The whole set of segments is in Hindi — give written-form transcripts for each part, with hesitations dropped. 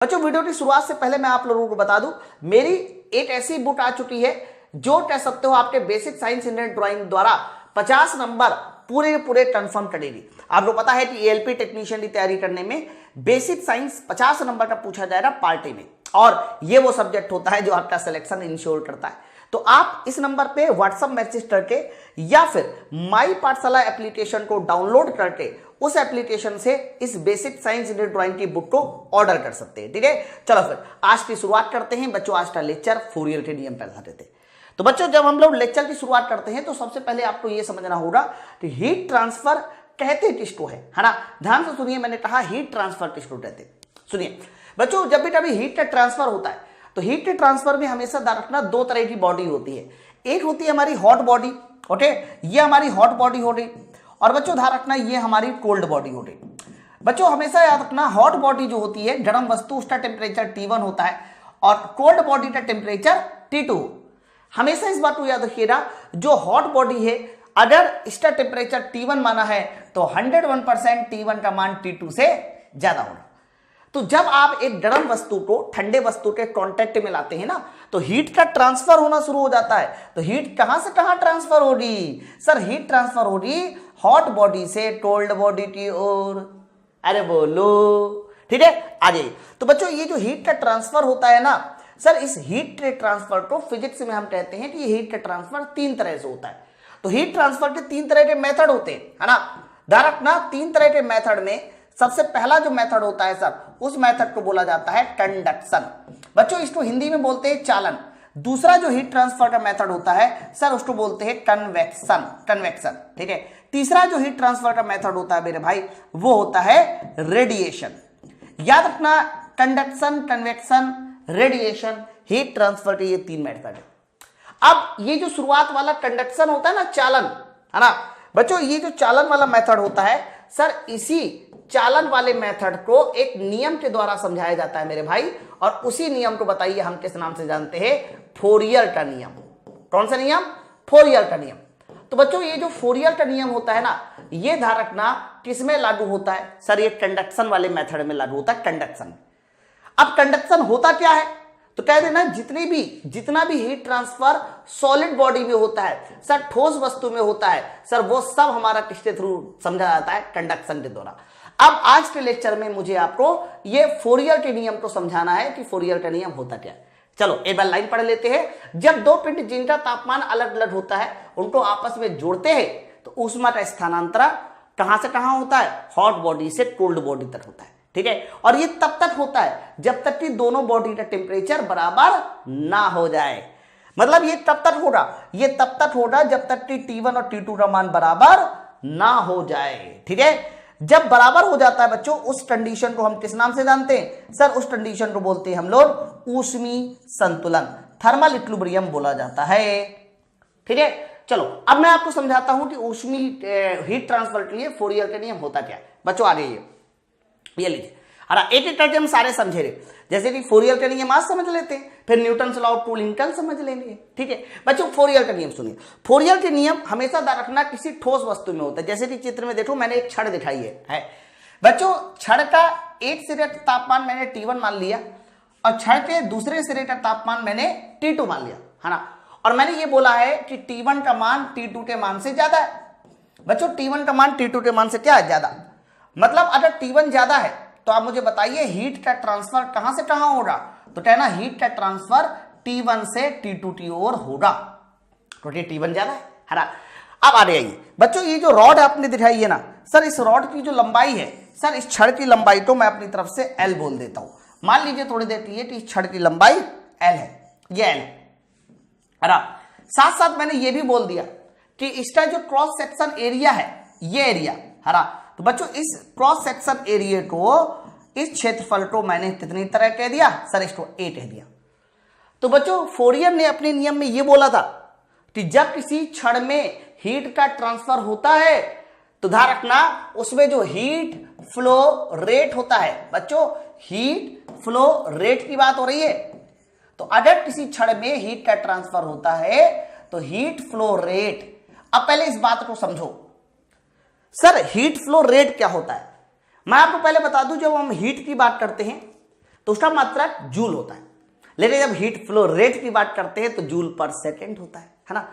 बच्चों वीडियो की शुरुआत से पहले मैं आप लोगों को बता दूं, मेरी एक ऐसी बुक आ चुकी है जो कह सकते हो आपके बेसिक साइंस इंडियन ड्राइंग द्वारा 50 नंबर पूरे कंफर्म करेगी। आपको पता है कि एएलपी टेक्नीशियन की तैयारी करने में बेसिक साइंस 50 नंबर का पूछा जाएगा पार्ट ए में, और ये वो सब्जेक्ट होता है जो आपका सिलेक्शन इंश्योर करता है। तो आप इस नंबर पे व्हाट्सएप मैसेज करके या फिर माई पाठशाला एप्लीकेशन को डाउनलोड करके उस एप्लीकेशन से इस बेसिक साइंस इंडियन ड्राइंग की बुक को ऑर्डर कर सकते हैं। ठीक है, चलो फिर आज की शुरुआत करते हैं। बच्चों आज का लेक्चर फोरियर के नियम पर आधारित है। तो बच्चों जब हम लोग लेक्चर की शुरुआत करते हैं तो सबसे पहले आपको यह समझना होगा कि हीट ट्रांसफर कहते किसको है ना। ध्यान से सुनिए, मैंने कहा हीट ट्रांसफर किसको कहते हैं। सुनिए बच्चों, जब भी कभी हीट का ट्रांसफर होता है तो हीट के ट्रांसफर में हमेशा ध्यान रखना दो तरह की बॉडी होती है। एक होती है हमारी हॉट बॉडी, ओके, ये हमारी हॉट बॉडी हो गई, और बच्चों ध्यान रखना ये हमारी कोल्ड बॉडी हो गई। बच्चों हमेशा याद रखना हॉट बॉडी जो होती है गर्म वस्तु, उसका टेम्परेचर T1 होता है और कोल्ड बॉडी का टेम्परेचर T2। हमेशा इस बात को याद रखिएगा, जो हॉट बॉडी है अगर इसका टेम्परेचर T1 माना है तो 101% T1 का मान T2 से ज्यादा होगा। तो जब आप एक गर्म वस्तु को ठंडे वस्तु के कांटेक्ट में लाते हैं ना तो हीट का ट्रांसफर होना शुरू हो जाता है। तो हीट कहां से कहां ट्रांसफर होगी? सर हीट ट्रांसफर होगी हॉट बॉडी से कोल्ड बॉडी की ओर। अरे बोलो, ठीक है, आ जाइए। तो बच्चों ये जो हीट का ट्रांसफर होता है ना सर, इस हीट के ट्रांसफर को फिजिक्स में हम कहते हैं कि ये हीट का ट्रांसफर 3 तरह से होता है। तो हीट ट्रांसफर के 3 तरह के मेथड होते हैं, है ना। ध्यान रखना 3 तरह के मेथड में सबसे पहला जो मेथड होता है सर, उस मेथड को बोला जाता है कंडक्शन। बच्चों इसको हिंदी में बोलते हैं चालन। दूसरा जो हीट ट्रांसफर का मेथड होता है सर, उसको बोलते हैं कन्वेक्शन, ठीक है। तीसरा जो हीट ट्रांसफर का मेथड होता है मेरे भाई, वो होता है रेडिएशन। याद रखना conduction, convection, radiation, heat transfer के ये 3 मेथड है। अब ये जो शुरुआत वाला कंडक्शन होता है ना, चालन, है ना बच्चों, ये जो चालन वाला मेथड होता है सर, इसी चालन वाले मेथड को एक नियम के द्वारा समझाया जाता है मेरे भाई, और उसी नियम को बताइए हम किस नाम से जानते हैं? फोरियर का नियम। कौन सा नियम? फोरियर का नियम। तो बच्चों ये जो फोरियर का नियम होता है ना, ये ध्यान रखना किसमें लागू होता है? सर ये कंडक्शन वाले मेथड में लागू होता है, कंडक्शन। अब कंडक्शन होता क्या है? तो कह देना जितना भी हीट ट्रांसफर सॉलिड बॉडी में होता है सर, ठोस वस्तु में होता है सर, वो सब हमारा किसके थ्रू समझा जाता है? कंडक्शन के द्वारा। अब आज के लेक्चर में मुझे आपको ये फोरियर के नियम को समझाना है कि फोरियर का नियम होता क्या है। चलो एक बार लाइन पढ़ लेते हैं। जब दो पिंड जिनका तापमान अलग अलग होता है उनको आपस में जोड़ते हैं तो ऊष्मा का स्थानांतरण कहां से कहां होता है? हॉट बॉडी से कोल्ड बॉडी तक होता है, ठीक है। और ये तब तक होता है जब तक कि दोनों बॉडी का टेम्परेचर बराबर ना हो जाए। मतलब ये तब तक होगा जब तक कि T1 और T2 का मान बराबर ना हो जाए, ठीक है। जब बराबर हो जाता है बच्चों, उस कंडीशन को हम किस नाम से जानते हैं? सर उस कंडीशन को बोलते हैं हम लोग ऊष्मी संतुलन, थर्मल इक्विलिब्रियम बोला जाता है, ठीक है। चलो अब मैं आपको समझाता हूं कि ऊष्मी हीट ट्रांसफर के लिए फोरियर का नियम होता क्या है। बच्चों आ गई ये लीजिए, एक एक करके हम सारे समझे रहे। जैसे कि फोरियर का नियम आज समझ लेते हैं, फिर न्यूटन लॉ ऑफ कूलिंग कल समझ लेंगे, ठीक है। बच्चों फोरियर का नियम सुनिए। फोरियर के नियम हमेशा ध्यान रखना किसी ठोस वस्तु में होता है। जैसे कि चित्र में देखो मैंने एक छड़ दिखाई है। बच्चों छड़ का एक सिरे का तापमान मैंने T1 मान लिया और छड़ के दूसरे सिरे का तापमान मैंने T2 मान लिया, है ना। और मैंने ये बोला है कि T1 का मान T2 के मान से ज्यादा है। बच्चों T1 का मान T2 के मान से क्या है? ज्यादा। मतलब अगर T1 ज्यादा है तो आप मुझे बताइए हीट का ट्रांसफर कहां से कहां होगा? तो कहना हीट का ट्रांसफर T1 से T2 की ओर होगा, क्योंकि T1 ज्यादा है ना। अब आ जाइए बच्चों, ये जो रॉड आपने दिखाई है ना सर, इस रॉड की जो लंबाई है सर, इस छड़ की लंबाई तो मैं अपनी तरफ से L बोल देता हूं। मान लीजिए थोड़ी देर के लिए कि इस छड़ की लंबाई L है, ये L है ना। साथ साथ मैंने ये भी बोल दिया कि इसका जो क्रॉस सेक्शन एरिया है, ये एरिया है ना। तो बच्चों इस क्रॉस सेक्शन एरिया को, इस क्षेत्रफल को मैंने कितनी तरह कह दिया? सर इसको A कह दिया। तो बच्चों फोरियर ने अपने नियम में ये बोला था कि जब किसी क्षण में हीट का ट्रांसफर होता है तो ध्यान रखना उसमें जो हीट फ्लो रेट होता है, बच्चों हीट फ्लो रेट की बात हो रही है। तो अगर किसी क्षण में हीट का ट्रांसफर होता है तो हीट फ्लो रेट, अब पहले इस बात को समझो सर, हीट फ्लो रेट क्या होता है? मैं आपको पहले बता दूं, जब हम हीट की बात करते हैं तो उसका मात्रक जूल होता है। लेकिन जब हीट फ्लो रेट की बात करते हैं तो जूल पर सेकेंड होता है ना।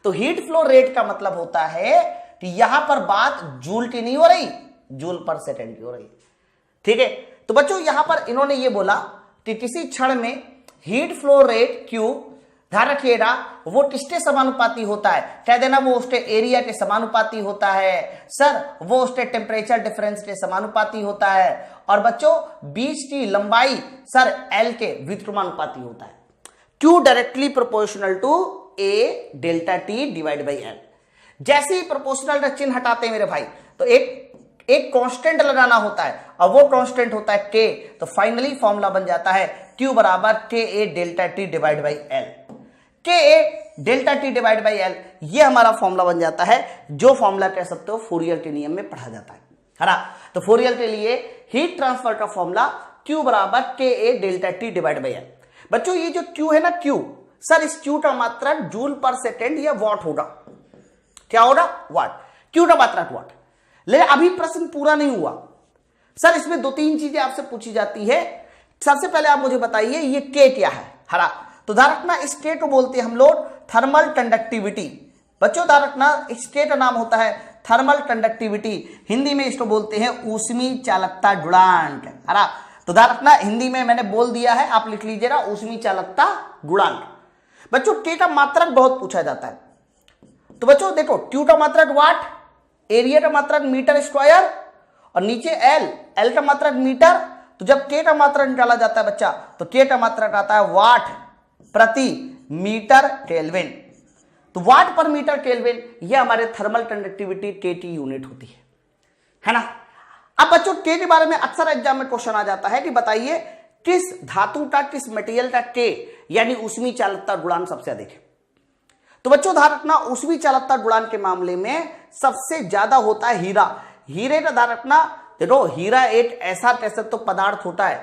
तो हीट फ्लो रेट का मतलब होता है कि यहां पर बात जूल की नहीं हो रही, जूल पर सेकेंड की हो रही, ठीक है। तो बच्चों यहां पर इन्होंने ये बोला कि किसी क्षण में हीट फ्लो रेट Q, ध्यान रखिएगा, वो किसके समानुपाती होता है, कह देना वो उसके एरिया के समानुपाती होता है सर, वो उसके टेम्परेचर डिफरेंस के समानुपाती होता है, और बच्चों बीच की लंबाई सर L के व्युत्क्रमानुपाती होता है। Q directly proportional to A delta T divide by L। जैसे ही प्रोपोर्शनल का चिन्ह हटाते हैं मेरे भाई तो एक कांस्टेंट लगाना होता है, और वो कांस्टेंट होता है K। तो फाइनली फॉर्मूला बन जाता है Q बराबर KA delta T divide by L। KA delta T divide by L ये हमारा फॉर्मूला बन जाता है, जो फॉर्मूला कह सकते हो फूरियर के नियम में पढ़ा जाता है ना। तो फूरियर के लिए हीट ट्रांसफर का फॉर्मूला Q बराबर KA delta T divide by L। बच्चों ये जो Q है ना, Q सर, इस Q का मात्रक जूल पर सेकेंड या वॉट होगा, क्या होगा, वाट। Q का मात्रक वाट। लेकिन अभी प्रश्न पूरा नहीं हुआ सर, इसमें दो तीन चीजें आपसे पूछी जाती है। सबसे पहले आप मुझे बताइए ये K क्या है, हरा। तो ध्यान रखना इस K को बोलते हैं हम लोग थर्मल कंडक्टिविटी। बच्चों ध्यान रखना इस K का नाम होता है थर्मल कंडक्टिविटी, हिंदी में इसको बोलते हैं ऊष्मीय चालकता गुणांक, हरा। तो ध्यान रखना हिंदी में मैंने बोल दिया है, आप लिख लीजिएगा ऊष्मीय चालकता गुणांक। बच्चों K का मात्रक बहुत पूछा जाता है। तो बच्चों देखो Q का मात्रक वाट, एरिया का मात्रक मीटर स्क्वायर, और नीचे L का मात्रक मीटर। तो जब K का मात्रक निकाला जाता है बच्चा तो K का मात्रक आता है वाट प्रति मीटर केल्विन। तो वाट पर मीटर केल्विन ये हमारे थर्मल कंडक्टिविटी KT यूनिट होती है ना। अब बच्चों K के बारे में अक्सर एग्जाम में क्वेश्चन आ जाता है कि बताइए किस धातु का, किस मटेरियल का K यानी ऊष्मीय चालकता गुणांक सबसे अधिक है। तो बच्चों ध्यान रखना ऊष्मीय चालकता गुणांक के मामले में सबसे ज्यादा होता है हीरा। हीरे का ध्यान रखना, देखो हीरा एक ऐसा कैसे तो पदार्थ होता है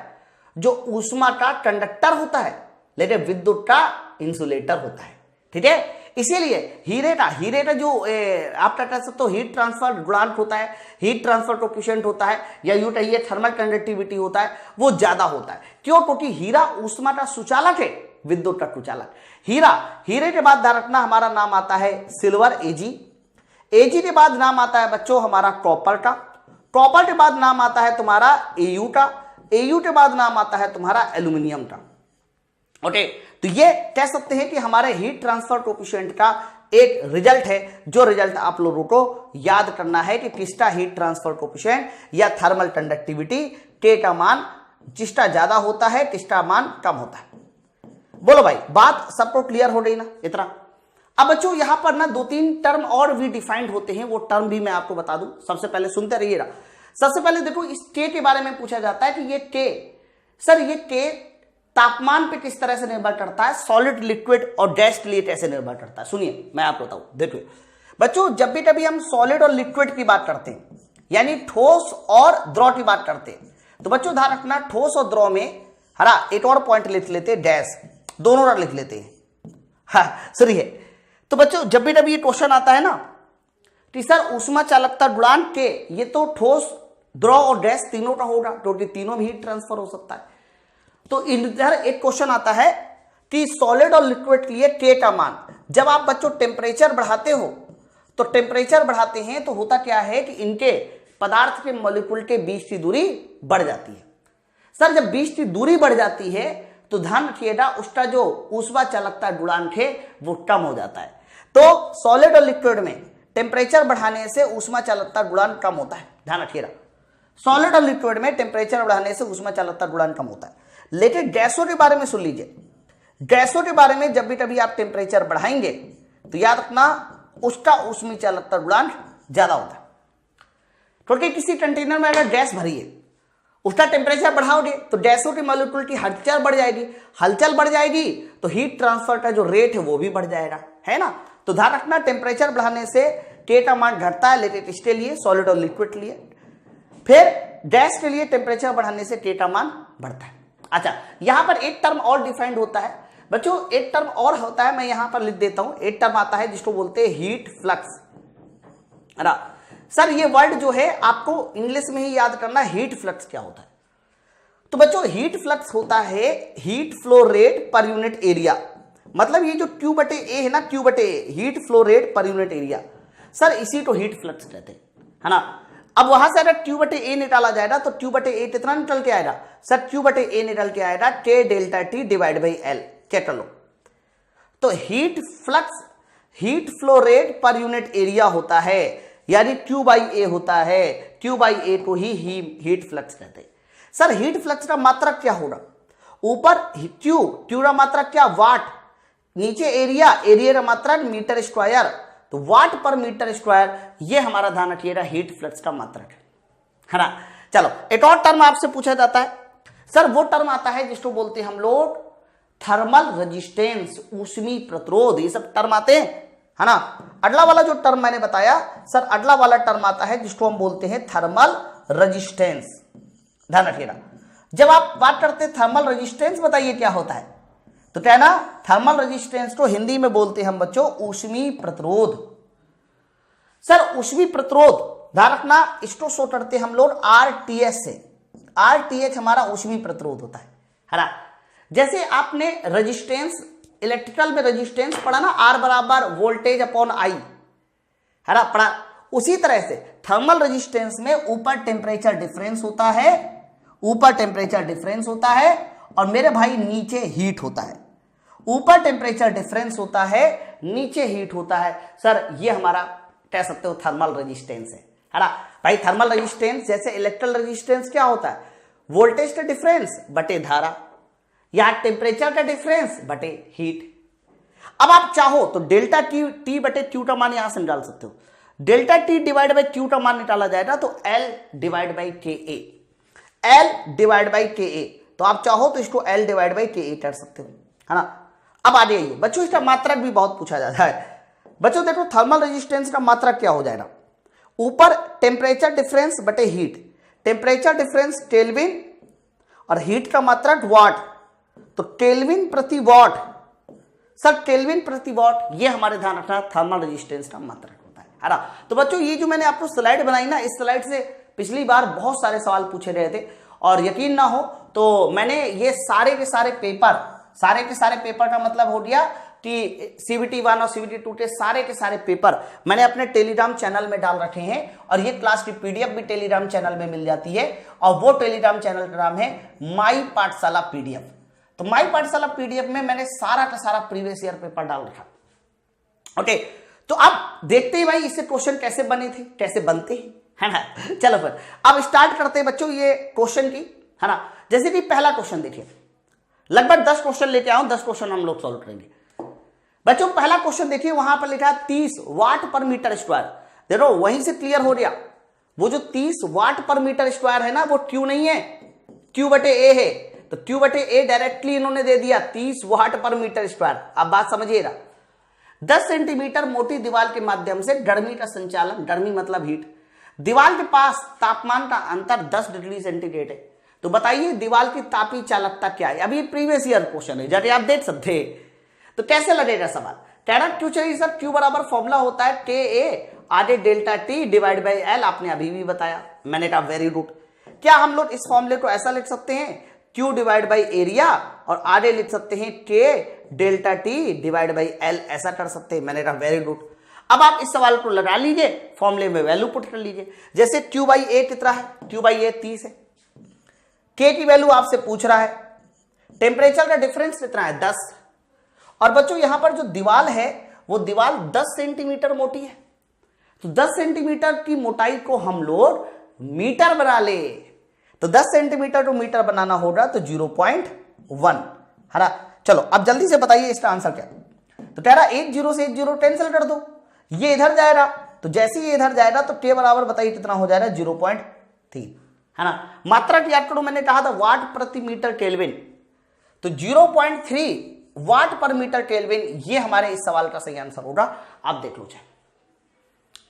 जो ऊष्मा का कंडक्टर होता है लेकिन विद्युत का इंसुलेटर होता है, ठीक है। इसीलिए हीरे का जो आपका कह सकते हो हीट ट्रांसफर गुणांक होता है, हीट ट्रांसफर कोएफिशिएंट होता है, या यूं कहिए थर्मल कंडक्टिविटी होता है, वो ज्यादा होता है। क्यों? क्योंकि हीरा ऊष्मा का सुचालक है, विद्युत का कुचालक। हीरे के बाद ध्यान रखना हमारा नाम आता है सिल्वर Ag के बाद नाम आता है बच्चों हमारा कॉपर कॉपर के बाद नाम आता है तुम्हारा Au के बाद नाम आता है तुम्हारा एल्यूमिनियम का। ओके, तो ये कह सकते हैं कि हमारे हीट ट्रांसफर कोएफिशिएंट का एक रिजल्ट है, जो रिजल्ट आप लोगों को याद करना है कि किसका हीट ट्रांसफर कोएफिशिएंट या थर्मल कंडक्टिविटी K का मान जिसका ज्यादा होता है किसका मान कम होता है। बोलो भाई, बात सबको क्लियर हो गई ना इतना। अब बच्चों यहां पर ना दो तीन टर्म और भी डिफाइंड होते हैं, वो टर्म भी मैं आपको बता दूं। सबसे पहले सुनते रहिएगा। सबसे पहले देखो इस K के बारे में पूछा जाता है कि ये K सर, ये K तापमान पे किस तरह से निर्भर करता है, सॉलिड, लिक्विड और गैस के लिए कैसे निर्भर करता है। सुनिए मैं आपको बताऊं। देखिए बच्चों, जब भी कभी हम सॉलिड और लिक्विड की बात करते हैं यानी ठोस और द्रव की बात करते हैं, तो बच्चों ध्यान रखना ठोस और द्रव में हरा एक और पॉइंट लिख लेते हैं, गैस, दोनों रख लिख लेते हैं। हाँ सुनिए, तो बच्चों जब भी ये क्वेश्चन आता है ना कि सर ऊष्मा चालकता गुणांक K ये तो ठोस, द्रव और गैस तीनों का होगा, क्योंकि तीनों भी हीट ट्रांसफर हो सकता है। तो इधर एक क्वेश्चन आता है कि सॉलिड और लिक्विड के लिए K का मान, जब आप बच्चों टेम्परेचर बढ़ाते हो तो टेम्परेचर बढ़ाते हैं तो होता क्या है कि इनके पदार्थ के मॉलिक्यूल के बीच की दूरी बढ़ जाती है। सर जब बीच की दूरी बढ़ जाती है तो ध्यान रखिएगा उसका जो ऊष्मा चालकता गुणांक है वो कम हो जाता है। तो सॉलिड और लिक्विड में टेम्परेचर बढ़ाने से ऊष्मा चालकता गुणांक कम होता है, ध्यान रखिएगा। सॉलिड और लिक्विड में टेम्परेचर बढ़ाने से ऊष्मा चालकता गुणांक कम होता है। लेकिन गैसों के बारे में सुन लीजिए, गैसों के बारे में जब भी कभी आप टेम्परेचर बढ़ाएंगे तो याद रखना उसका ऊष्मीय चालकता गुणांक ज्यादा होता है। क्योंकि किसी कंटेनर में अगर गैस भरी है उसका टेम्परेचर बढ़ाओगे तो गैसों के मॉलिक्यूल की हलचल बढ़ जाएगी, हलचल बढ़ जाएगी तो हीट ट्रांसफर का जो रेट है वो भी बढ़ जाएगा, है ना। तो ध्यान रखना टेम्परेचर बढ़ाने से K का मान घटता है, लेकिन इसके लिए सॉलिड और लिक्विड के लिए। फिर गैस के लिए टेम्परेचर बढ़ाने से K का मान बढ़ता है। अच्छा, यहां पर एक टर्म और डिफाइंड होता है बच्चों, एक टर्म और होता है, मैं यहां पर लिख देता हूं। एक टर्म आता है जिसको बोलते हैं हीट फ्लक्स, है ना। सर ये वर्ड जो है आपको इंग्लिश में ही याद करना, हीट फ्लक्स क्या होता है। तो बच्चों हीट फ्लक्स होता है heat flow rate per unit area, मतलब ये जो Q बटे ए है ना, Q बटे A heat flow rate per unit area, sir इसी को हीट फ्लक्स कहते हैं, है ना। अब वहां से अगर Q बटे ए निकाला जाएगा तो Q बटे ए कितना निकल के आएगा सर, Q बटे ए निकल के आएगा K delta T divide by L, क्या कर लो। तो heat flux heat flow rate per unit area होता है, यानी Q बाई ए होता है, Q बाई ए को ही हीट फ्लक्स कहते हैं। सर हीट फ्लक्स का मात्रक क्या होगा, ऊपर Q का मात्रक क्या वाट, नीचे एरिया का मात्रक मीटर स्क्वायर, तो वाट पर मीटर स्क्वायर, ये हमारा ध्यान रखिएगा हीट फ्लक्स का मात्रक है ना। चलो एक और टर्म आपसे पूछा जाता है, सर वो टर्म आता है जिसको बोलते हैं हम लोग थर्मल रेजिस्टेंस, ऊष्मीय प्रतिरोध, ये सब टर्म आते हैं, है ना। अगला वाला जो टर्म मैंने बताया सर, अगला वाला टर्म आता है जिसको हम बोलते हैं थर्मल रेजिस्टेंस, ध्यान रखिएगा। जब आप बात करते हैं थर्मल रेजिस्टेंस, बताइए क्या होता है, तो क्या ना थर्मल रेजिस्टेंस को हिंदी में बोलते हैं हम बच्चों ऊष्मीय प्रतिरोध। सर ऊष्मीय प्रतिरोध ध्यान रखना, इसको शो करते हम लोग RTH से, RTH हमारा ऊष्मीय प्रतिरोध होता है ना। जैसे आपने रेजिस्टेंस, इलेक्ट्रिकल में रेजिस्टेंस पढ़ा ना, R बराबर वोल्टेज अपॉन I, है ना, पढ़ा। उसी तरह से थर्मल रेजिस्टेंस में ऊपर टेम्परेचर डिफरेंस होता है, ऊपर टेम्परेचर डिफरेंस होता है, और मेरे भाई नीचे हीट होता है, ऊपर टेम्परेचर डिफरेंस होता है, नीचे हीट होता है। सर ये हमारा कह सकते हो थर्मल रेजिस्टेंस है ना भाई। थर्मल रेजिस्टेंस जैसे इलेक्ट्रिकल रेजिस्टेंस क्या होता है, वोल्टेज का डिफरेंस बटे धारा, या टेम्परेचर का डिफरेंस बटे हीट। अब आप चाहो तो डेल्टा टी बटे क्यू का मान यहां से निकाल सकते हो, delta T divide by Q का मान निकाला जाएगा तो L डिवाइड बाई के ए, L डिवाइड बाई के ए, तो आप चाहो तो इसको L डिवाइड बाई के ए कर सकते हो, है ना। अब आ जाइए बच्चों, इसका मात्रक भी बहुत पूछा जाता है। बच्चों देखो थर्मल रेजिस्टेंस का मात्रक क्या हो जाएगा, ऊपर टेम्परेचर डिफरेंस बटे हीट, टेम्परेचर डिफरेंस केल्विन और हीट का मात्रक वाट, तो केल्विन प्रति वाट, सर केल्विन प्रति वाट, ये हमारे ध्यान रखना थर्मल रेजिस्टेंस का मात्रक होता है ना। तो बच्चों ये जो मैंने आपको स्लाइड बनाई ना, इस स्लाइड से पिछली बार बहुत सारे सवाल पूछे गए थे, और यकीन ना हो तो मैंने ये सारे के सारे पेपर का मतलब हो गया कि CBT 1 और CBT 2 के सारे पेपर मैंने अपने टेलीग्राम चैनल में डाल रखे हैं, और ये क्लास की PDF भी टेलीग्राम चैनल में मिल जाती है, और वो टेलीग्राम चैनल का नाम है माई पाठशाला PDF। तो माई पाठशाला PDF में मैंने सारा का सारा प्रीवियस ईयर पेपर डाल रखा। ओके, तो अब देखते हैं भाई इससे क्वेश्चन कैसे बने थे, कैसे बनते हैं, है ना। चलो फिर अब स्टार्ट करते हैं बच्चों ये क्वेश्चन की, है ना। जैसे कि पहला क्वेश्चन देखिए, लगभग 10 क्वेश्चन लेके आऊं, 10 क्वेश्चन हम लोग सॉल्व करेंगे। बच्चों पहला क्वेश्चन देखिए, वहां पर लिखा है 30 वाट पर मीटर स्क्वायर। देखो वहीं से क्लियर हो गया, वो जो 30 वाट पर मीटर स्क्वायर है ना, वो Q नहीं है, Q बटे ए है, तो Q बटे ए डायरेक्टली इन्होंने दे दिया 30 वाट पर मीटर स्क्वायर। अब बात समझिएगा, 10 सेंटीमीटर मोटी दीवार के माध्यम से गर्मी का संचालन, गर्मी मतलब हीट, दीवार के पास तापमान का अंतर 10 डिग्री सेंटीग्रेड है, तो बताइए दीवार की तापीय चालकता क्या है। अभी प्रीवियस ईयर क्वेश्चन है, जैसे आप देख सकते हैं, तो कैसे लगेगा सवाल। कहना क्यों चाहिए सर, Q बराबर फॉर्मूला होता है के ए आधे delta T divide by L, आपने अभी भी बताया, मैंने कहा वेरी गुड। क्या हम लोग इस फॉर्मूले को ऐसा लिख सकते हैं, Q डिवाइड बाई एरिया, और आधे लिख सकते हैं के delta T divide by L, ऐसा कर सकते हैं, मैंने कहा वेरी गुड। अब आप इस सवाल को लगा लीजिए, फॉर्मूले में वैल्यू पुट कर लीजिए। जैसे Q बाई ए कितना है, Q बाई ए 30 है, K की वैल्यू आपसे पूछ रहा है, टेम्परेचर का डिफरेंस कितना है 10, और बच्चों यहां पर जो दीवार है वो दीवार 10 सेंटीमीटर मोटी है, तो 10 सेंटीमीटर की मोटाई को हम लोग मीटर बना ले, तो 10 सेंटीमीटर को मीटर बनाना होगा तो 0.1, है ना। चलो अब जल्दी से बताइए इसका आंसर क्या, तो कह रहा 1 0 से 1 0 कैंसिल कर दो, ये इधर जाएगा, तो जैसे ही इधर जाएगा तो K बराबर बताइए कितना हो जाएगा 0.3, है ना। मात्रक याद करो, मैंने कहा था वाट प्रति मीटर केल्विन, तो 0.3 वाट पर मीटर केल्विन, ये हमारे इस सवाल का सही आंसर होगा। आप देख लो चाहे,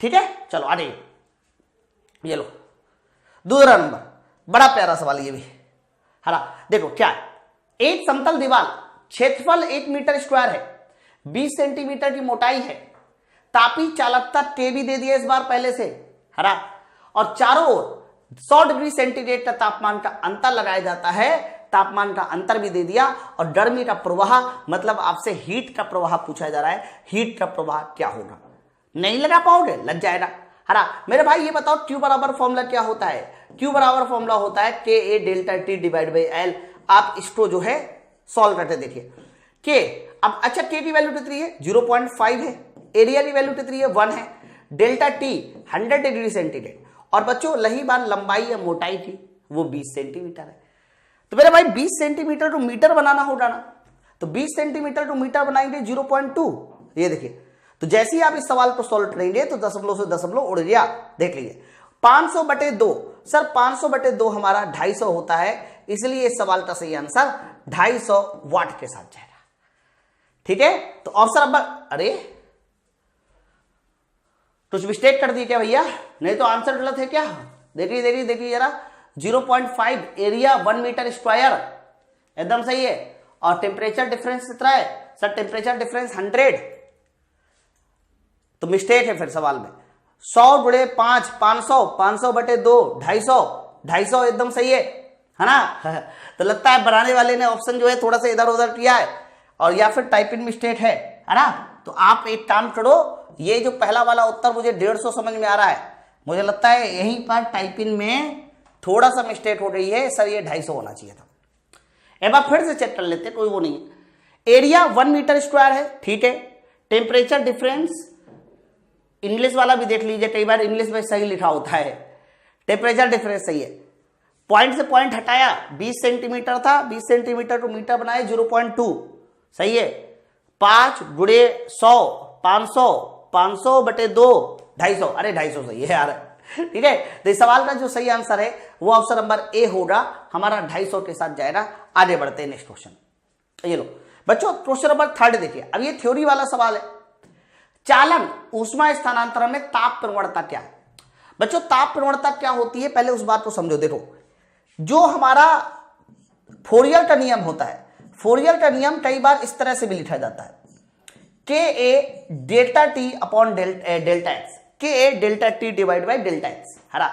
ठीक है। चलो आ जाइए, ये लो दूसरा नंबर, बड़ा प्यारा सवाल ये भी, है ना। देखो क्या है, एक समतल दीवार, क्षेत्रफल 1 मीटर स्क्वायर है, 20 सेंटीमीटर की मोटाई है, तापीय चालकता K भी दे दिया इस बार पहले से, है ना, और चारों ओर 100 डिग्री सेंटीग्रेड का तापमान का अंतर लगाया जाता है, तापमान का अंतर भी दे दिया, और गर्मी का प्रवाह मतलब आपसे हीट का प्रवाह पूछा जा रहा है, हीट का प्रवाह क्या होगा। नहीं लगा पाओगे, लग जाएगा, है ना। मेरे भाई ये बताओ Q बराबर फॉर्मूला क्या होता है? Q बराबर फॉर्मूला होता है KA delta T divide by L। आप इसको जो है सॉल्व करके देखिए K। अब अच्छा K की वैल्यू कितनी है? 0.5 है, एरिया की वैल्यू कितनी है? 1 है, डेल्टा T 100 डिग्री सेंटीग्रेड, और बच्चों रही बात लंबाई या मोटाई की, वो 20 सेंटीमीटर है। तो मेरे भाई 20 सेंटीमीटर टू मीटर बनाना होगा ना, तो 20 सेंटीमीटर टू मीटर बनाएंगे 0.2। ये देखिए, तो जैसे ही आप इस सवाल को सॉल्व करेंगे तो दशमलव से दशमलव उड़ गया। देख लीजिए 500/2, सर 500/2 हमारा 250 होता है, इसलिए इस सवाल का सही आंसर 250 वाट के साथ जाएगा। ठीक है, तो ऑप्शन नंबर, अरे कुछ मिस्टेक कर दी क्या भैया? नहीं तो आंसर गलत है क्या? देखिए जरा, 0.5 एरिया 1 मीटर स्क्वायर एकदम सही है, और टेम्परेचर डिफरेंस कितना है? सर टेम्परेचर डिफरेंस 100, तो मिस्टेक है फिर सवाल में। 100 गुणे 5 500, 500/2 250 एकदम सही है ना। तो लगता है बनाने वाले ने ऑप्शन जो है थोड़ा सा इधर उधर किया है, और या फिर टाइपिंग मिस्टेक है ना। तो आप एक काम करो, ये जो पहला वाला उत्तर मुझे 150 समझ में आ रहा है, मुझे लगता है यहीं पर टाइपिंग में थोड़ा सा मिस्टेक हो रही है, सर ये 250 होना चाहिए था। एक बार फिर से चेक कर लेते, कोई वो नहीं है। एरिया 1 मीटर स्क्वायर है, ठीक है। टेम्परेचर डिफरेंस, इंग्लिश वाला भी देख लीजिए, कई बार इंग्लिश में सही लिखा होता है, टेम्परेचर डिफरेंस सही है। पॉइंट से पॉइंट हटाया, 20 सेंटीमीटर था, 20 सेंटीमीटर टू मीटर बनाए 0.2 सही है। 5 गुणे 100 500, 500/2 250, अरे 250 सही है यार। ठीक है, तो इस सवाल का जो सही आंसर है वो ऑप्शन नंबर ए होगा, हमारा 250 के साथ जाएगा। आगे बढ़ते हैं नेक्स्ट क्वेश्चन। ये लो बच्चों, क्वेश्चन नंबर 3 देखिए। अब ये थ्योरी वाला सवाल है, चालन ऊष्मा स्थानांतरण में ताप प्रवणता क्या है? बच्चों ताप प्रवणता क्या होती है, पहले उस बात को समझो। देखो, जो हमारा फोरियर का नियम होता है, फोरियर का नियम कई बार इस तरह से भी लिखा जाता है, KA delta T upon delta x, KA delta T divide by delta x, है ना।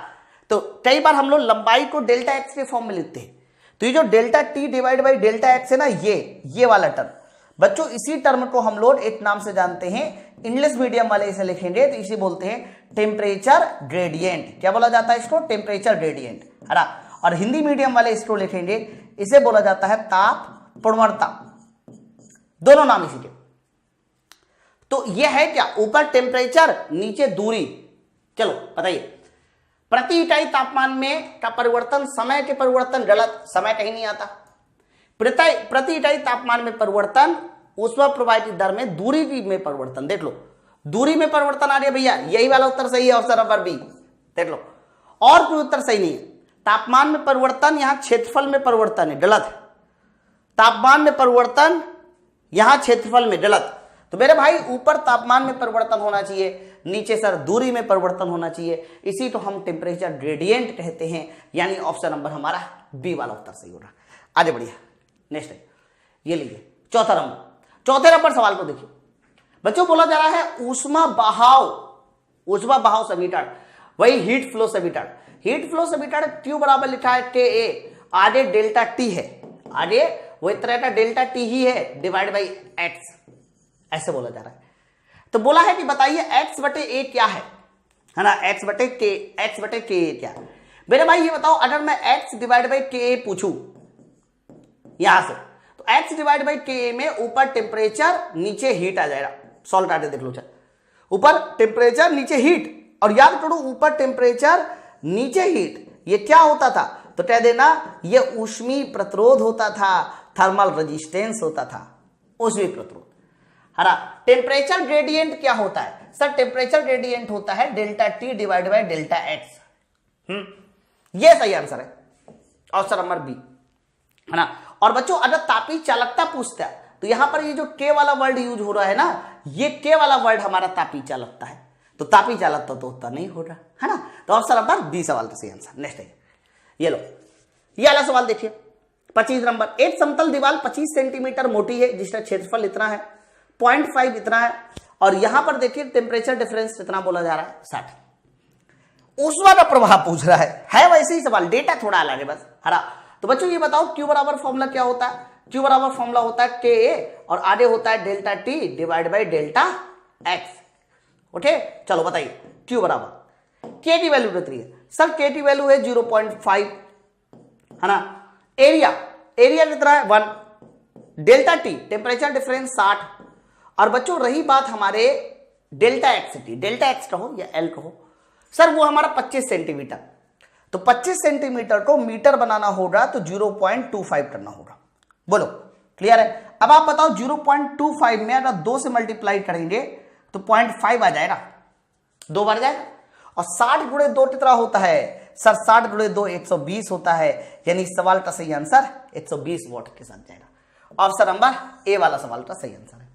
तो कई बार हम लोग लंबाई को डेल्टा एक्स के फॉर्म में लिखते हैं, तो ये जो delta T divide by delta x है ना, ये वाला टर्म बच्चों, इसी टर्म को हम लोग एक नाम से जानते हैं, इंग्लिश मीडियम वाले इसे लिखेंगे तो इसे बोलते हैं टेम्परेचर ग्रेडियंट। क्या बोला जाता है इसको? टेम्परेचर ग्रेडियंट, है ना। और हिंदी मीडियम वाले इसको लिखेंगे, इसे बोला जाता है ताप प्रवणता, दोनों नाम इसी के। तो यह है क्या? ऊपर टेम्परेचर, नीचे दूरी। चलो बताइए, प्रति इकाई तापमान में का परिवर्तन, समय के परिवर्तन गलत, समय कहीं नहीं आता। प्रति इकाई तापमान में परिवर्तन, ऊष्मा प्रवाह की दर में दूरी की में परिवर्तन। देख लो, दूरी में परिवर्तन आ रही है भैया, यही वाला उत्तर सही है, ऑप्शन नंबर बी। देख लो, और कोई उत्तर सही नहीं है। तापमान में परिवर्तन, यहां क्षेत्रफल में परिवर्तन है, गलत है। तापमान में परिवर्तन, यहां क्षेत्रफल में, गलत। तो मेरे भाई ऊपर तापमान में परिवर्तन होना चाहिए, नीचे सर दूरी में परिवर्तन होना चाहिए, इसी को हम टेम्परेचर ग्रेडियंट कहते हैं, यानी ऑप्शन नंबर हमारा बी वाला उत्तर सही होगा। आगे बढ़िए, नेक्स्ट है, ये लीजिए चौथा नंबर। चौथे नंबर सवाल को देखिए बच्चों, बोला जा रहा है ऊष्मा बहाव समीकरण, वही हीट फ्लो समीकरण। हीट फ्लो समीकरण क्यू बराबर लिखा है KA, आगे डेल्टा T है, आगे वही तरह का डेल्टा T ही है डिवाइड बाई एक्स, ऐसे बोला जा रहा है। तो बोला है कि बताइए x/a क्या है ना, x/K क्या है। मेरे भाई ये बताओ, अगर मैं x डिवाइड बाई KA पूछूं यहां से, तो x डिवाइड बाई KA में ऊपर टेम्परेचर नीचे हीट आ जाएगा। सॉल्व करके देख लो, चल ऊपर टेम्परेचर नीचे हीट, और याद करो ऊपर टेम्परेचर नीचे हीट, ये क्या होता था? तो कह देना ये ऊष्मीय प्रतिरोध होता था, थर्मल रेजिस्टेंस होता था, ऊष्मीय प्रतिरोध, है ना। टेम्परेचर ग्रेडियंट क्या होता है? सर टेम्परेचर ग्रेडियंट होता है delta T divide by delta x. ये सही आंसर है, ऑप्शन नंबर बी, है ना। और बच्चों अगर तापीय चालकता पूछता है, तो यहां पर ये जो K वाला वर्ड यूज हो रहा है ना, ये K वाला वर्ड हमारा तापीय चालकता है, तो तापीय चालकता तो उतना नहीं हो रहा है ना। तो ऑप्शन नंबर बी सवाल का सही आंसर। नेक्स्ट है, ये लो, ये वाला सवाल देखिए 25 नंबर। एक समतल दीवार 25 सेंटीमीटर मोटी है, जिसका क्षेत्रफल इतना है, 0.5 इतना है, और यहां पर देखिए टेम्परेचर डिफरेंस कितना बोला जा रहा है? 60। ऊष्मा का प्रभाव पूछ रहा है वैसे ही सवाल, डेटा थोड़ा अलग है बस। हरा तो बच्चों ये बताओ Q बराबर फॉर्मूला क्या होता है? Q बराबर फॉर्मूला होता है KA और आगे होता है delta T divide by delta X। Okay चलो बताइए Q बराबर K की वैल्यू कितनी है सर? K की वैल्यू है 0.5 है ना। एरिया कितना है 1, डेल्टा T टेम्परेचर डिफरेंस 60। और बच्चों रही बात हमारे डेल्टा X की, डेल्टा X कहो या L कहो सर, वो हमारा 25 सेंटीमीटर, तो 25 सेंटीमीटर को मीटर बनाना होगा तो 0.25 करना होगा। बोलो क्लियर है? अब आप बताओ 0.25 में अगर 2 से मल्टीप्लाई करेंगे तो 0.5 आ जाएगा, 2 बार जाएगा। और 60 गुणे 2 कितना होता है सर? 60 गुणे 2 120 होता है, यानी सवाल का सही आंसर 120 वॉट के साथ जाएगा। ऑप्शन नंबर ए वाला सवाल का सही आंसर है।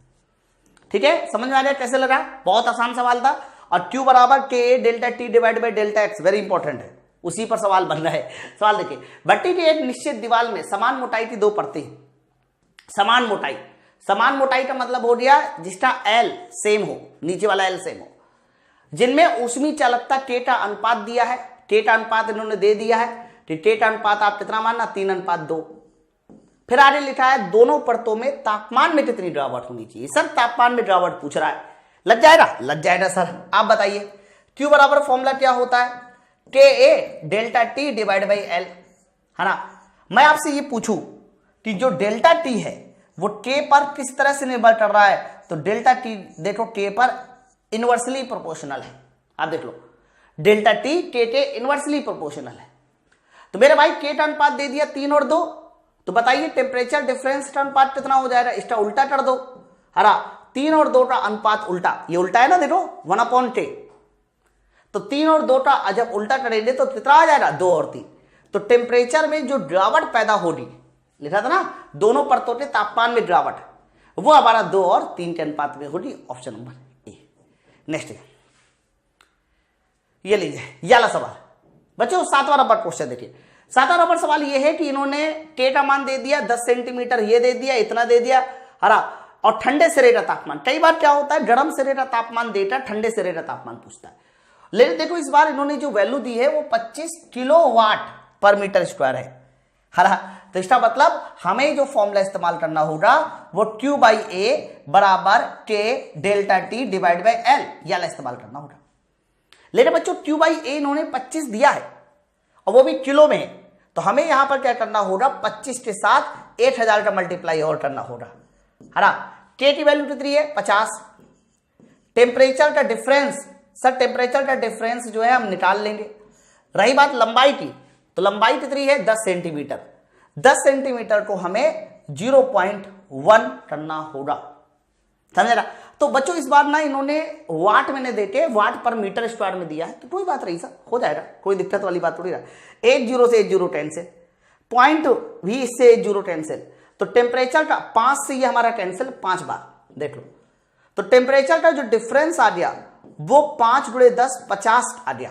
ठीक है, समझ में आ गया कैसे लगा? बहुत आसान सवाल था। और Q बराबर KA delta T divide by delta X, very important है, उसी पर सवाल बन रहा है। सवाल देखिए, भट्टी की एक निश्चित दीवार में समान मोटाई की 2 परतें, समान मोटाई का मतलब हो गया जिसका L सेम हो, नीचे वाला L सेम हो, जिनमें ऊष्मी चालकता K का अनुपात दिया है, K का अनुपात इन्होंने दे दिया है, तो K का अनुपात आप कितना मानना? 3:2। फिर आगे लिखा है दोनों परतों में तापमान में कितनी गिरावट होनी चाहिए। सर तापमान में गिरावट पूछ रहा है, लग जाएगा सर। आप बताइए Q बराबर फॉर्मूला क्या होता है? KA delta T divide by L, है ना। मैं आपसे ये पूछूं कि जो डेल्टा T है वो K पर किस तरह से निर्भर कर रहा है, तो डेल्टा T देखो K पर इनवर्सली प्रोपोर्शनल है। आप देख लो डेल्टा T K के इनवर्सली प्रोपोर्शनल है। तो मेरे भाई K का अनुपात दे दिया 3 और 2, तो बताइए टेम्परेचर डिफरेंस का अनुपात कितना हो जाएगा? इसका उल्टा कर दो। हरा 3 और 2 का अनुपात उल्टा, ये उल्टा है ना, देखो 1/10, तो 3 और 2 का जब उल्टा करेंगे तो कितना आ जाएगा? 2 और 3। तो टेम्परेचर में जो गिरावट पैदा होगी, लिखा था ना दोनों परतों के तापमान में गिरावट, वो हमारा 2 और 3 के अनुपात में होगी। Option number A. नेक्स्ट ये लीजिए, ये वाला सवाल बच्चों 7वां नंबर क्वेश्चन देखिए। 7वां नंबर सवाल ये है कि इन्होंने K का मान दे दिया 10 सेंटीमीटर, ये दे दिया, इतना दे दिया, हरा, और ठंडे सिरे का तापमान। कई बार क्या होता है गर्म सिरे का तापमान देता है, ठंडे सिरे का तापमान पूछता है। लेकिन देखो इस बार इन्होंने जो वैल्यू दी है वो 25 किलोवाट पर मीटर स्क्वायर है, हरा। तो इसका मतलब हमें जो फॉर्मूला इस्तेमाल करना होगा वो Q बाई A बराबर K delta T divide by L, ये वाला इस्तेमाल करना होगा। लेकिन बच्चों Q बाई A इन्होंने 25 दिया है और वो भी किलो में है, तो हमें यहां पर क्या करना होगा? 25 के साथ 1000 का मल्टीप्लाई और करना होगा, है ना। K की वैल्यू कितनी है? 50। टेम्परेचर का डिफरेंस, सर टेम्परेचर का डिफरेंस जो है हम निकाल लेंगे। रही बात लंबाई की, तो लंबाई कितनी है? 10 सेंटीमीटर। 10 सेंटीमीटर को हमें 0.1 करना होगा, समझे ना। तो बच्चों इस बार ना इन्होंने वाट में नहीं देके वाट पर मीटर स्क्वायर में दिया है, तो कोई बात नहीं सर, हो जाएगा, कोई दिक्कत वाली बात थोड़ी रहा। 1 0 से 1 0 कैंसिल, पॉइंट भी इससे 1 0 कैंसिल, तो टेम्परेचर का 5 से ये हमारा कैंसिल 5 बार, देख लो। तो टेम्परेचर का जो डिफरेंस आ गया वो 5 गुणे 10 50 आ गया,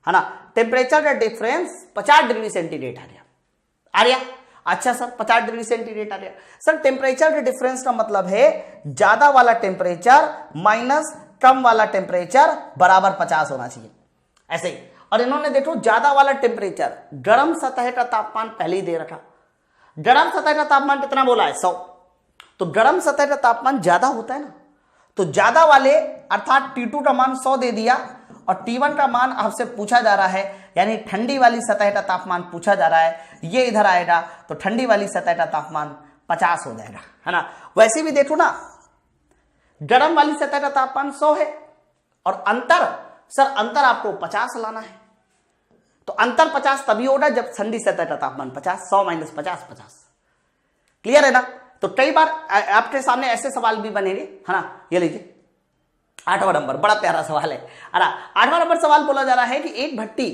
है ना। टेम्परेचर का डिफरेंस 50 डिग्री सेंटीग्रेड आ गया। अच्छा सर 50 डिग्री सेंटीग्रेड आ गया। सर टेम्परेचर के डिफरेंस का मतलब है ज्यादा वाला टेम्परेचर माइनस कम वाला टेम्परेचर बराबर 50 होना चाहिए, ऐसे ही। और इन्होंने देखो ज्यादा वाला टेम्परेचर, गर्म सतह का तापमान पहले ही दे रखा। गर्म सतह का तापमान कितना बोला है? 100। तो गर्म सतह का तापमान ज्यादा होता है ना, तो ज्यादा वाले अर्थात T2 का मान 100 दे दिया और T1 का मान आपसे पूछा जा रहा है, यानी ठंडी वाली सतह का तापमान पूछा जा रहा है, ये इधर आएगा तो ठंडी वाली सतह का तापमान 50 हो जाएगा, है ना। वैसे भी देखो ना गर्म वाली सतह का तापमान 100 है और अंतर, सर अंतर आपको 50 लाना है, तो अंतर 50 तभी होगा जब ठंडी सतह का तापमान 50, 100 माइनस 50 50। क्लियर है ना। तो कई बार आपके सामने ऐसे सवाल भी बनेंगे, है ना। ये लीजिए 8वां नंबर, बड़ा प्यारा सवाल है। अरे 8वां नंबर सवाल बोला जा रहा है कि एक भट्टी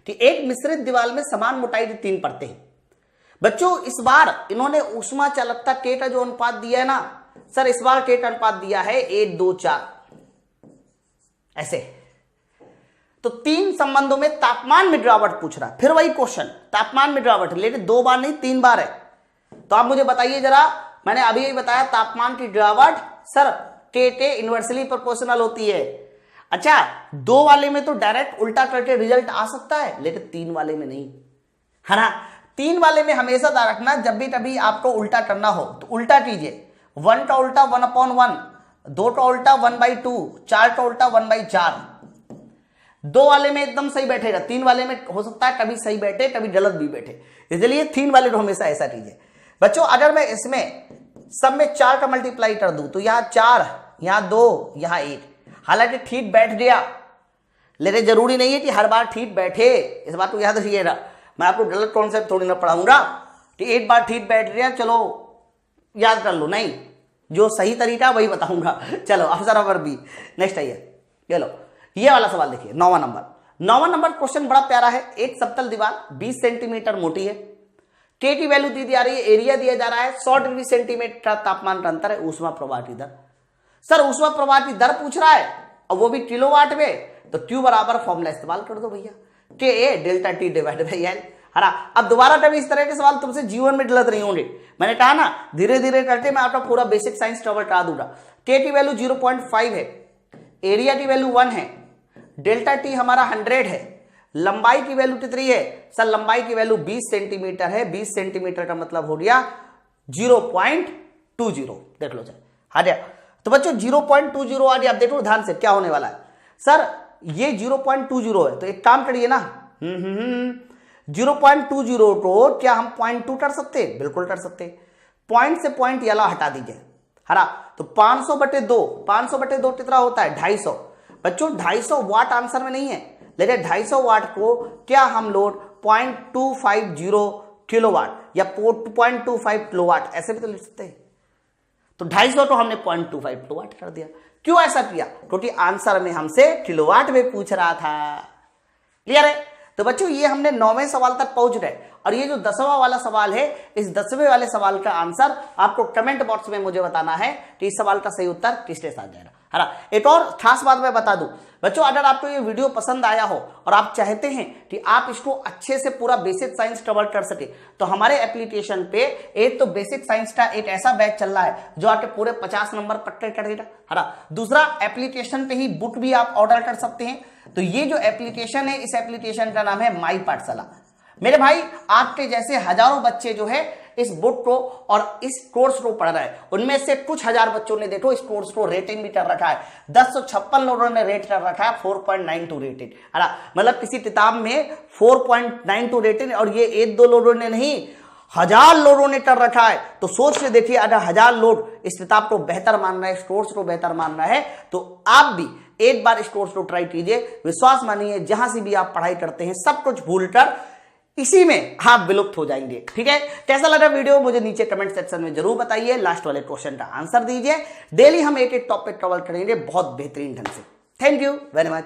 कि एक मिश्रित दीवार में समान मोटाई की 3 परतें हैं। बच्चों इस बार इन्होंने ऊष्मा चालकता K का जो अनुपात दिया है ना, सर इस बार K का अनुपात दिया है 1 2 4, ऐसे। तो 3 संबंधों में तापमान में गिरावट पूछ रहा है। फिर वही क्वेश्चन, तापमान में गिरावट, लेकिन 2 बार नहीं 3 बार है। तो आप मुझे बताइए जरा, मैंने अभी यही बताया तापमान की गिरावट सर K के इनवर्सली प्रोपोर्शनल होती है। अच्छा 2 वाले में तो डायरेक्ट उल्टा करके रिजल्ट आ सकता है, लेकिन 3 वाले में नहीं, है ना। 3 वाले में हमेशा ध्यान रखना, जब भी तभी आपको उल्टा करना हो तो उल्टा कीजिए। 1 का उल्टा 1/1, 2 का उल्टा 1/2, 4 का उल्टा 1/4। 2 वाले में एकदम सही बैठेगा, 3 वाले में हो सकता है कभी सही बैठे कभी गलत भी बैठे, इसलिए 3 वाले को हमेशा ऐसा कीजिए। बच्चों अगर मैं इसमें सब में 4 का मल्टीप्लाई कर दूं तो यहाँ 4, यहाँ 2, यहाँ 1, हालांकि ठीक बैठ गया, लेकिन जरूरी नहीं है कि हर बार ठीक बैठे, इस बात को याद रखिएगा। मैं आपको गलत कॉन्सेप्ट थोड़ी ना पढ़ाऊंगा कि एक बार ठीक बैठ गया चलो याद कर लो, नहीं, जो सही तरीका वही बताऊंगा। चलो ऑप्शन नंबर बी नेक्स्ट आइए। चलो ये वाला सवाल देखिए, 9वां नंबर क्वेश्चन बड़ा प्यारा है। एक समतल दीवार 20 सेंटीमीटर मोटी है, के की वैल्यू दी जा रही है, एरिया दिया जा रहा है, 100 डिग्री सेंटीमीटर तापमान का अंतर है, ऊष्मा प्रवाह की दर। सर ऊष्मा प्रवाह की दर पूछ रहा है और वो भी किलोवाट में, तो Q बराबर फॉर्मूला इस्तेमाल कर दो भैया, K A delta T divide by L, है ना। अब दोबारा कभी इस तरह के सवाल तुमसे जीवन में गलत नहीं होंगे, मैंने कहा ना धीरे धीरे करके मैं आपका पूरा बेसिक साइंस कवर करा दूंगा। के की वैल्यू 0.5 है, एरिया की वैल्यू 1 है, डेल्टा टी हमारा 100 है, लंबाई की वैल्यू कितनी है, सर लंबाई की वैल्यू 20 सेंटीमीटर है, 20 सेंटीमीटर का मतलब हो गया 0.20, देख लो आ गया। तो बच्चों 0.20 आ गया। अब देखो ध्यान से क्या होने वाला है, सर ये 0.20 है, तो एक काम करिए ना, 0.20 को क्या हम 0.2 कर सकते हैं, बिल्कुल कर सकते हैं। पॉइंट से पॉइंट याला हटा दीजिए, है ना, तो 500/2, 500/2 कितना होता है 250। बच्चों 250 वाट आंसर में नहीं है, लेकिन 250 वाट को क्या हम लोग 0.250 किलोवाट या 0.25 किलोवाट ऐसे भी तो लिख सकते हैं। तो 250 तो हमने 0.25 किलोवाट कर दिया। क्यों ऐसा किया, क्योंकि आंसर में हमसे किलोवाट में पूछ रहा था। क्लियर है। तो बच्चों ये हमने 9वें सवाल तक पहुंच गए, और ये जो 10वां वाला सवाल है, इस 10वें वाले सवाल का आंसर आपको कमेंट बॉक्स में मुझे बताना है कि इस सवाल का सही उत्तर किसके साथ जाएगा, है ना। एक और खास बात मैं बता दूं बच्चों, अगर आपको ये वीडियो पसंद आया हो और आप चाहते हैं कि आप इसको अच्छे से पूरा बेसिक साइंस कवर कर सके, तो हमारे एप्लीकेशन पे एक तो बेसिक साइंस का एक ऐसा बैच चल रहा है जो आपके पूरे 50 नंबर पक्के कर देगा, है ना। दूसरा एप्लीकेशन पे ही बुक भी आप ऑर्डर कर सकते हैं। तो ये जो एप्लीकेशन है, इस एप्लीकेशन का नाम है माई पाठशाला। मेरे भाई आपके जैसे हजारों बच्चे जो है इस बुक को और इस कोर्स को पढ़ रहे हैं, उनमें से कुछ हजार बच्चों ने देखो इस कोर्स को रेटिंग भी कर रखा है। 1056 लोगों ने रेट कर रखा है 4.92 रेटेड, है ना। मतलब किसी किताब में 4.92 रेटेड, और ये 1-2 लोगों ने नहीं, 1000 लोगों ने कर रखा है। तो सोच के देखिए, अगर 1000 लोग इस किताब को बेहतर मान रहे हैं, इस कोर्स को बेहतर मान रहे हैं, तो आप भी एक बार इस कोर्स को ट्राई कीजिए। विश्वास मानिए, जहां से भी आप पढ़ाई करते हैं सब कुछ भूलकर इसी में आप विलुप्त हो जाएंगे। ठीक है, कैसा लगा वीडियो मुझे नीचे कमेंट सेक्शन में जरूर बताइए। लास्ट वाले क्वेश्चन का आंसर दीजिए। डेली हम एक टॉपिक कवर करेंगे बहुत बेहतरीन ढंग से। Thank you very much.